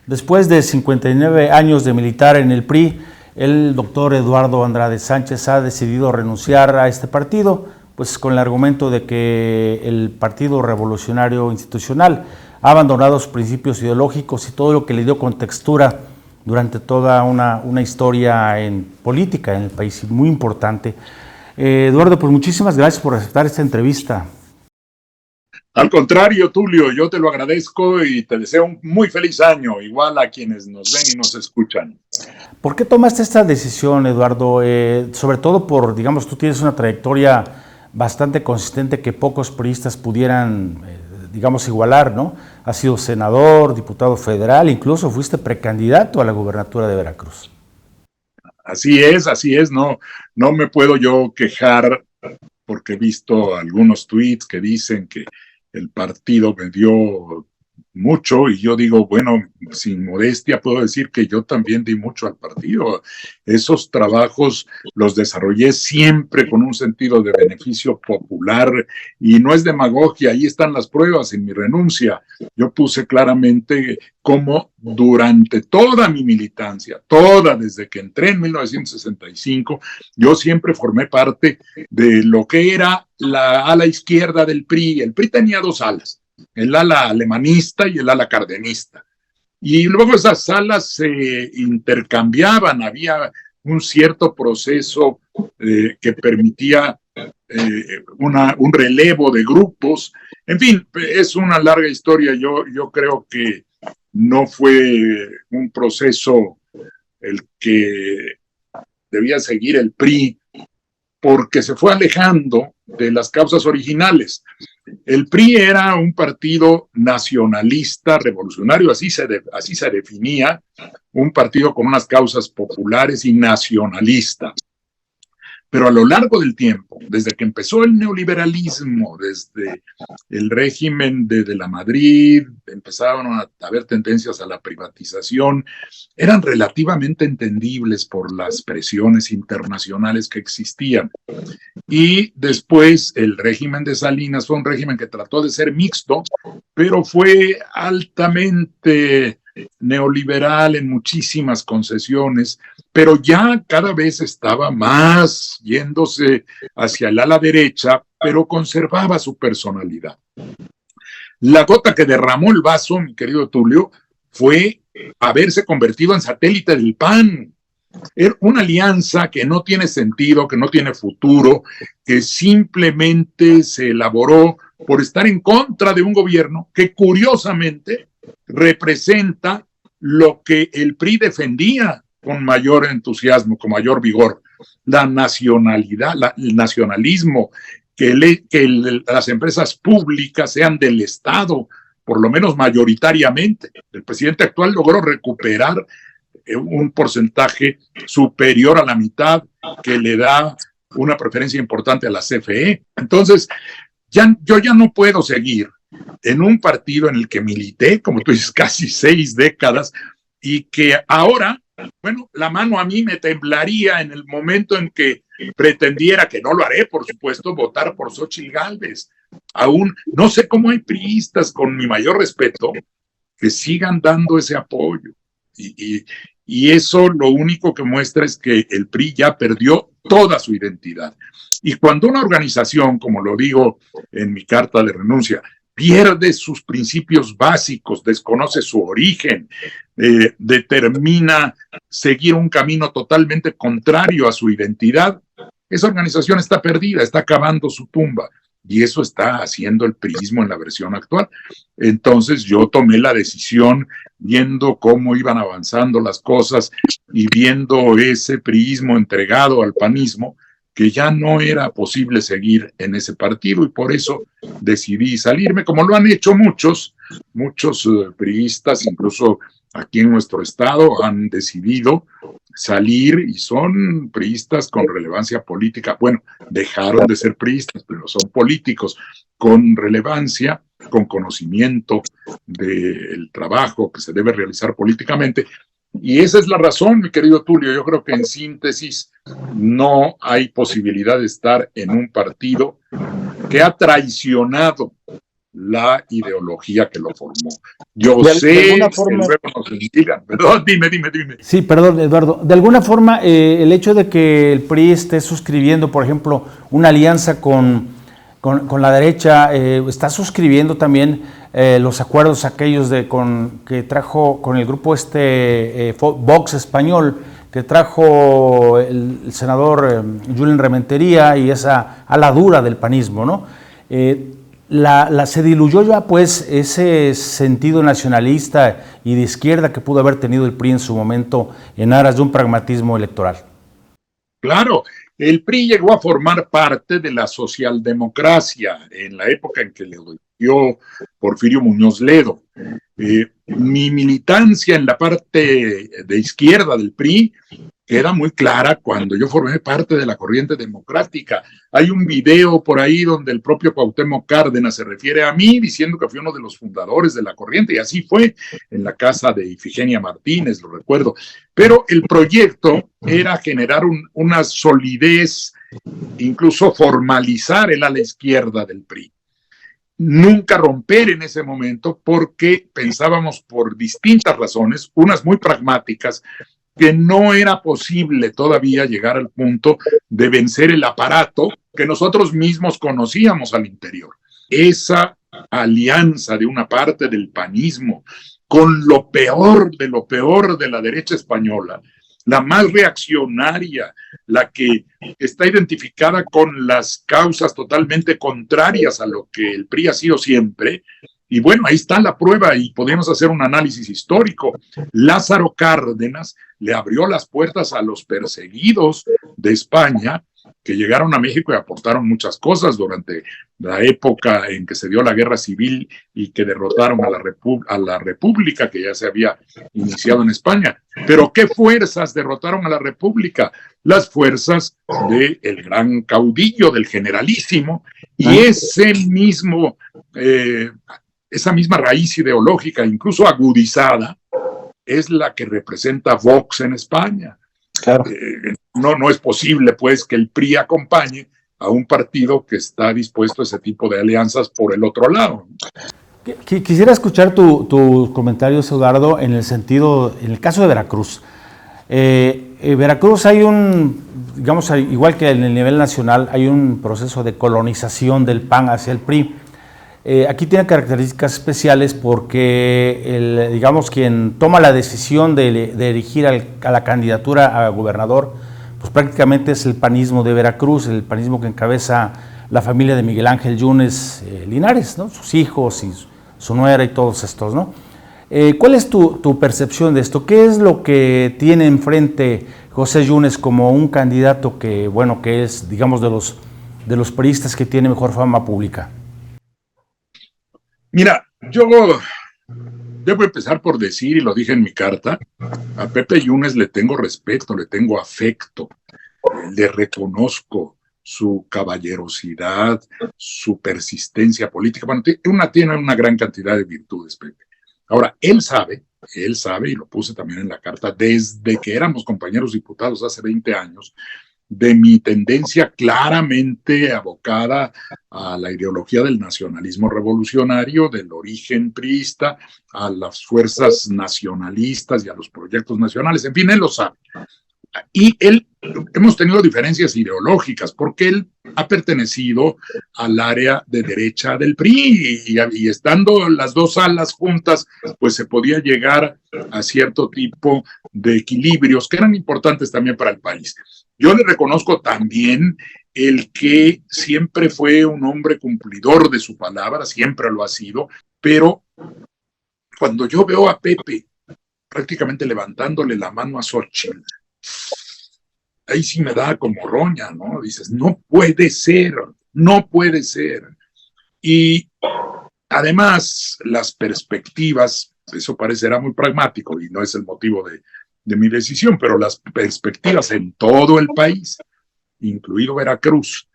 Después de 59 años de militar en el PRI, el doctor Eduardo Andrade Sánchez ha decidido renunciar a este partido, pues con el argumento de que el Partido Revolucionario Institucional ha abandonado sus principios ideológicos y todo lo que le dio contextura durante toda una historia en política en el país, muy importante. Eduardo, pues muchísimas gracias por aceptar esta entrevista. Al contrario, Tulio, yo te lo agradezco y te deseo un muy feliz año, igual a quienes nos ven y nos escuchan. ¿Por qué tomaste esta decisión, Eduardo? Sobre todo por, digamos, tú tienes una trayectoria bastante consistente que pocos priistas pudieran, digamos, igualar, ¿no? Has sido senador, diputado federal, incluso fuiste precandidato a la gubernatura de Veracruz. Así es, no me puedo yo quejar porque he visto algunos tweets que dicen que el partido me dio mucho y yo digo, bueno, sin modestia puedo decir que yo también di mucho al partido. Esos trabajos los desarrollé siempre con un sentido de beneficio popular y no es demagogia, ahí están las pruebas en mi renuncia. Yo puse claramente cómo durante toda mi militancia, desde que entré en 1965, yo siempre formé parte de lo que era la ala izquierda del PRI. El PRI tenía dos alas, el ala alemanista y el ala cardenista. Y luego esas alas se intercambiaban, había un cierto proceso que permitía un relevo de grupos. En fin, es una larga historia. Yo creo que no fue un proceso el que debía seguir el PRI, porque se fue alejando de las causas originales. El PRI era un partido nacionalista, revolucionario, así se definía, un partido con unas causas populares y nacionalista. Pero a lo largo del tiempo, desde que empezó el neoliberalismo, desde el régimen de la Madrid, empezaron a haber tendencias a la privatización, eran relativamente entendibles por las presiones internacionales que existían. Y después el régimen de Salinas fue un régimen que trató de ser mixto, pero fue altamente neoliberal en muchísimas concesiones, pero ya cada vez estaba más yéndose hacia el ala derecha, pero conservaba su personalidad. La gota que derramó el vaso, mi querido Tulio, fue haberse convertido en satélite del PAN. Era una alianza que no tiene sentido, que no tiene futuro, que simplemente se elaboró por estar en contra de un gobierno que curiosamente representa lo que el PRI defendía con mayor entusiasmo, con mayor vigor: la nacionalidad, el nacionalismo, las empresas públicas sean del Estado, por lo menos mayoritariamente. El presidente actual logró recuperar un porcentaje superior a la mitad que le da una preferencia importante a la CFE. Entonces, yo ya no puedo seguir en un partido en el que milité, como tú dices, casi 6 décadas, y que ahora, bueno, la mano a mí me temblaría en el momento en que pretendiera, que no lo haré, por supuesto, votar por Xóchitl Gálvez. Aún no sé cómo hay priistas, con mi mayor respeto, que sigan dando ese apoyo. Y eso lo único que muestra es que el PRI ya perdió toda su identidad. Y cuando una organización, como lo digo en mi carta de renuncia, pierde sus principios básicos, desconoce su origen, determina seguir un camino totalmente contrario a su identidad, esa organización está perdida, está cavando su tumba. Y eso está haciendo el priismo en la versión actual. Entonces yo tomé la decisión, viendo cómo iban avanzando las cosas y viendo ese priismo entregado al panismo, que ya no era posible seguir en ese partido, y por eso decidí salirme, como lo han hecho muchos priistas, incluso aquí en nuestro estado, han decidido salir y son priistas con relevancia política. Bueno, dejaron de ser priistas, pero son políticos con relevancia, con conocimiento del trabajo que se debe realizar políticamente. Y esa es la razón, mi querido Tulio. Yo creo que en síntesis no hay posibilidad de estar en un partido que ha traicionado la ideología que lo formó. Yo De sé alguna que forma, luego nos digan, perdón, dime. sí, perdón, Eduardo. De alguna forma, el hecho de que el PRI esté suscribiendo, por ejemplo, una alianza con la derecha, está suscribiendo también los acuerdos aquellos que trajo con el grupo Vox español, que trajo el senador Julen Rementería y esa ala dura del panismo, ¿no? Se diluyó ya pues ese sentido nacionalista y de izquierda que pudo haber tenido el PRI en su momento en aras de un pragmatismo electoral. Claro, el PRI llegó a formar parte de la socialdemocracia en la época en que le dio Porfirio Muñoz Ledo. Mi militancia en la parte de izquierda del PRI queda muy clara cuando yo formé parte de la corriente democrática. Hay un video por ahí donde el propio Cuauhtémoc Cárdenas se refiere a mí diciendo que fui uno de los fundadores de la corriente, y así fue en la casa de Ifigenia Martínez, lo recuerdo. Pero el proyecto era generar una solidez, incluso formalizar el ala izquierda del PRI. Nunca romper en ese momento, porque pensábamos por distintas razones, unas muy pragmáticas, que no era posible todavía llegar al punto de vencer el aparato que nosotros mismos conocíamos al interior. Esa alianza de una parte del panismo con lo peor de la derecha española, la más reaccionaria, la que está identificada con las causas totalmente contrarias a lo que el PRI ha sido siempre. Y bueno, ahí está la prueba y podemos hacer un análisis histórico. Lázaro Cárdenas le abrió las puertas a los perseguidos de España, que llegaron a México y aportaron muchas cosas durante la época en que se dio la guerra civil y que derrotaron a la República que ya se había iniciado en España. Pero ¿qué fuerzas derrotaron a la República? Las fuerzas del gran caudillo, del generalísimo, y esa misma raíz ideológica, incluso agudizada, es la que representa Vox en España. Claro. No es posible, pues, que el PRI acompañe a un partido que está dispuesto a ese tipo de alianzas por el otro lado. Quisiera escuchar tus comentarios, Eduardo, en el caso de Veracruz. Veracruz digamos, igual que en el nivel nacional, hay un proceso de colonización del PAN hacia el PRI. Aquí tiene características especiales porque, digamos, quien toma la decisión de elegir a la candidatura a gobernador, pues prácticamente es el panismo de Veracruz, el panismo que encabeza la familia de Miguel Ángel Yunes Linares, ¿no? Sus hijos y su nuera y todos estos, ¿no? ¿Cuál es tu percepción de esto? ¿Qué es lo que tiene enfrente José Yunes como un candidato que es, digamos, de los priistas que tiene mejor fama pública? Mira, yo debo empezar por decir, y lo dije en mi carta, a Pepe Yunes le tengo respeto, le tengo afecto, le reconozco su caballerosidad, su persistencia política. Bueno, tiene una gran cantidad de virtudes, Pepe. Ahora, él sabe, y lo puse también en la carta, desde que éramos compañeros diputados hace 20 años, de mi tendencia claramente abocada a la ideología del nacionalismo revolucionario, del origen priista, a las fuerzas nacionalistas y a los proyectos nacionales. En fin, él lo sabe. Y hemos tenido diferencias ideológicas porque él ha pertenecido al área de derecha del PRI y estando las dos alas juntas, pues se podía llegar a cierto tipo de equilibrios que eran importantes también para el país. Yo le reconozco también el que siempre fue un hombre cumplidor de su palabra, siempre lo ha sido, pero cuando yo veo a Pepe prácticamente levantándole la mano a Xochitl, ahí sí me da como roña, ¿no? Dices, no puede ser. Y además, las perspectivas, eso parecerá muy pragmático y no es el motivo de mi decisión, pero las perspectivas en todo el país, incluido Veracruz,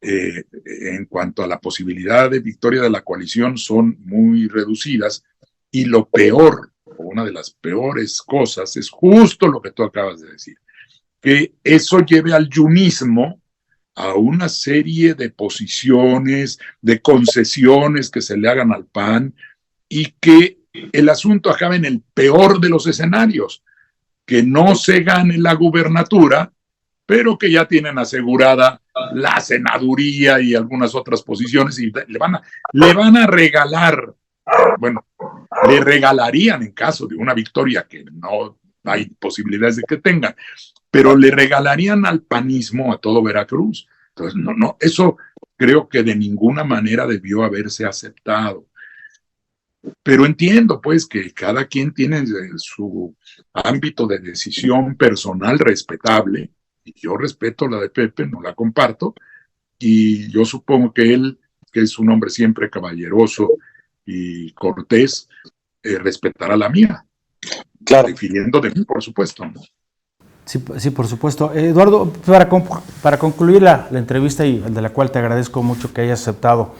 en cuanto a la posibilidad de victoria de la coalición, son muy reducidas. Y lo peor, o una de las peores cosas, es justo lo que tú acabas de decir, que eso lleve al yunismo a una serie de posiciones, de concesiones que se le hagan al PAN y que el asunto acabe en el peor de los escenarios, que no se gane la gubernatura, pero que ya tienen asegurada la senaduría y algunas otras posiciones y le van a regalar, bueno, le regalarían en caso de una victoria que no hay posibilidades de que tengan, pero le regalarían al panismo a todo Veracruz. Entonces, no, eso creo que de ninguna manera debió haberse aceptado. Pero entiendo, pues, que cada quien tiene su ámbito de decisión personal respetable, y yo respeto la de Pepe, no la comparto, y yo supongo que él, que es un hombre siempre caballeroso y cortés, respetará la mía, claro, difiriendo de mí, por supuesto, ¿no? Sí, por supuesto. Eduardo, para concluir la entrevista, y de la cual te agradezco mucho que hayas aceptado,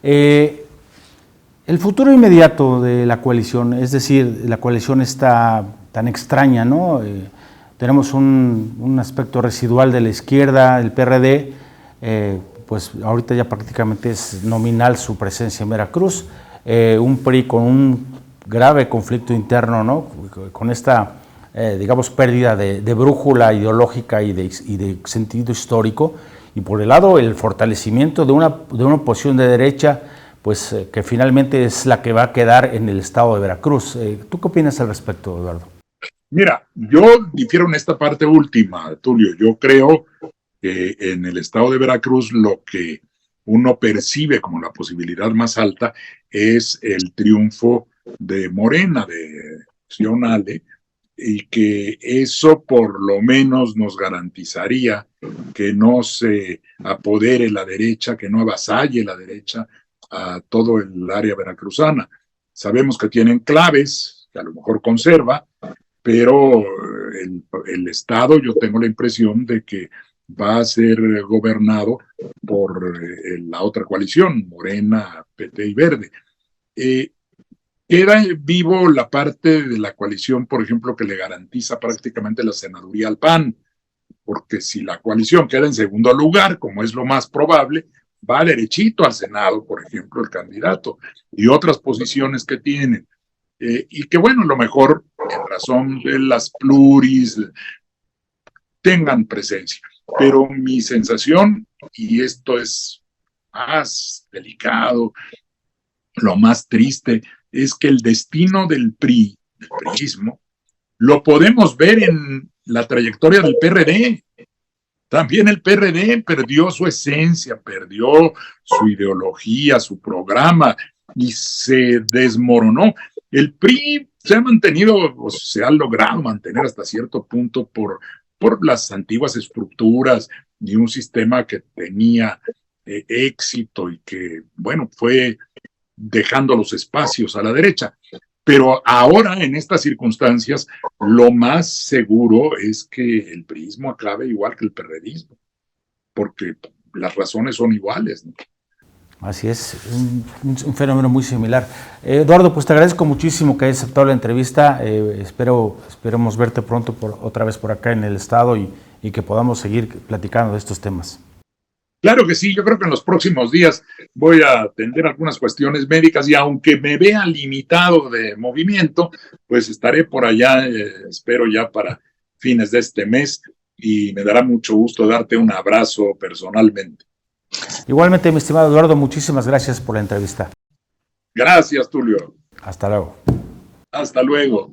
el futuro inmediato de la coalición, es decir, la coalición está tan extraña, ¿no? Tenemos un aspecto residual de la izquierda, el PRD, pues ahorita ya prácticamente es nominal su presencia en Veracruz, un PRI con un grave conflicto interno, ¿no? Con esta, digamos, pérdida de brújula ideológica y de sentido histórico, y por el lado el fortalecimiento de una oposición de derecha, pues que finalmente es la que va a quedar en el estado de Veracruz. ¿Tú qué opinas al respecto, Eduardo? Mira, yo difiero en esta parte última, Tulio. Yo creo que en el estado de Veracruz lo que uno percibe como la posibilidad más alta es el triunfo de Morena, de Acción Ale, y que eso por lo menos nos garantizaría que no se apodere la derecha, que no avasalle la derecha a todo el área veracruzana. Sabemos que tienen claves, que a lo mejor conserva, pero el Estado, yo tengo la impresión de que va a ser gobernado por la otra coalición, Morena, PT y Verde. Queda vivo la parte de la coalición, por ejemplo, que le garantiza prácticamente la senaduría al PAN, porque si la coalición queda en segundo lugar, como es lo más probable, va derechito al Senado, por ejemplo, el candidato, y otras posiciones que tienen. Y que bueno, a lo mejor en razón de las pluris tengan presencia. Pero mi sensación, y esto es más delicado, lo más triste, es que el destino del PRI, del priismo, lo podemos ver en la trayectoria del PRD. También el PRD perdió su esencia, perdió su ideología, su programa, y se desmoronó. El PRI se ha mantenido, o se ha logrado mantener hasta cierto punto por las antiguas estructuras y un sistema que tenía éxito y que, bueno, fue dejando los espacios a la derecha. Pero ahora, en estas circunstancias, lo más seguro es que el priismo acabe igual que el perredismo, porque las razones son iguales, ¿no? Así es, un fenómeno muy similar. Eduardo, pues te agradezco muchísimo que hayas aceptado la entrevista. Esperemos verte pronto otra vez por acá en el estado y que podamos seguir platicando de estos temas. Claro que sí, yo creo que en los próximos días voy a atender algunas cuestiones médicas y aunque me vea limitado de movimiento, pues estaré por allá, espero ya para fines de este mes, y me dará mucho gusto darte un abrazo personalmente. Igualmente, mi estimado Eduardo, muchísimas gracias por la entrevista. Gracias, Tulio. Hasta luego. Hasta luego.